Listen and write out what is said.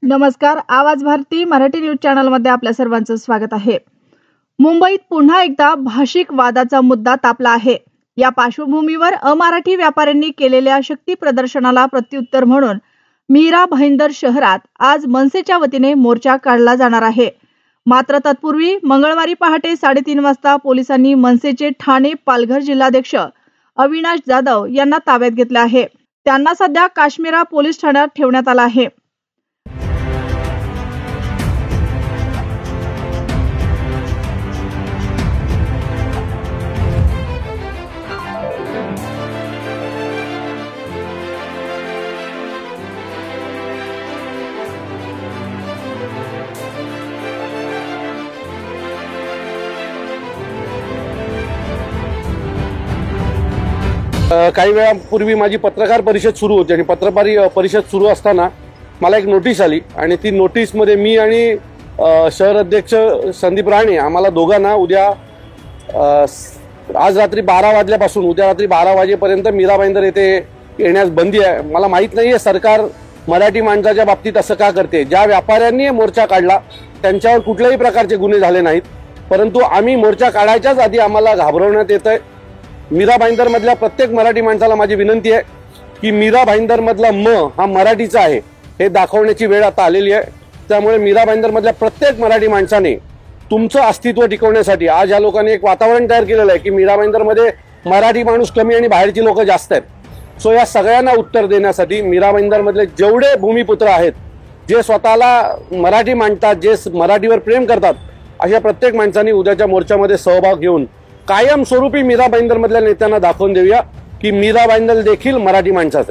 नमस्कार, आवाज Bharti Marathi news channel मध्ये आपल्या सर्वांचं स्वागत आहे। मुंबईत पुन्हा एकदा भाषिक वादाचा मुद्दा तापला आहे। या पार्श्वभूमीवर अमराठी व्यापाऱ्यांनी केलेल्या शक्ती प्रदर्शनाला प्रत्युत्तर म्हणून मीरा भाईंदर शहरात आज मनसेच्या वतीने मोर्चा काढला जाणार आहे। मात्र तत्पूर्वी मंगळवारी पहाटे 3:30 वाजता पोलिसांनी मनसेचे ठाणे पालघर जिल्हाध्यक्ष अविनाश जाधव यांना ताब्यात घेतले आहे। त्यांना सध्या काश्मीरा पोलीस ठाण्यात ठेवण्यात आला आहे। काही वेळापूर्वी माझी पत्रकार परिषद सुरू होती आणि पत्रकार परिषद सुरू असताना मला एक नोटीस आली आणि ती नोटीसमध्ये मी आणि शहर अध्यक्ष संदीप राणे आम्हाला दोघांना उद्या आज रात्री 12 वाजल्यापासून उद्या रात्री 12 वाजेपर्यंत मीरा भाईंदर येथे येण्यास बंदी आहे। मला माहित नाहीये सरकार मराठी माणसाच्या बाबतीत असं का करते। ज्या व्यापाऱ्यांनी मोर्चा काढला त्यांच्यावर कुठल्याही प्रकारचे गुन्हे झाले नाहीत, परंतु आम्ही मोर्चा काढायच्याच आधी आम्हाला घाबरवण्यात येतंय। मीरा भाईंदर मधल्या प्रत्येक मराठी माणसाला माझी विनंती आहे की मीरा भाईंदर मधला म हा मराठीचा आहे हे दाखवण्याची वेळ आता आलेली आहे। त्यामुळे मीरा भाईंदर मधल्या प्रत्येक मराठी माणसाने तुमचं अस्तित्व टिकवण्यासाठी आज या लोकांनी एक वातावरण तयार केलेलं आहे की मीरा भाईंदर मध्ये मराठी माणूस कमी आणि बाहेरची लोक जास्त आहेत। सो या सगळ्यांना उत्तर देण्यासाठी मीरा भाईंदर मधले जेवढे भूमिपुत्र आहेत, जे स्वतःला मराठी मानतात, जे मराठीवर प्रेम करतात, अशा प्रत्येक माणसांनी उद्याच्या मोर्चामध्ये सहभाग घेऊन कायमस्वरूपी मीरा भाईंदर मधल्या नेत्यांना दाखवून देऊया की मीरा भाईंदर देखील मराठी माणसाचं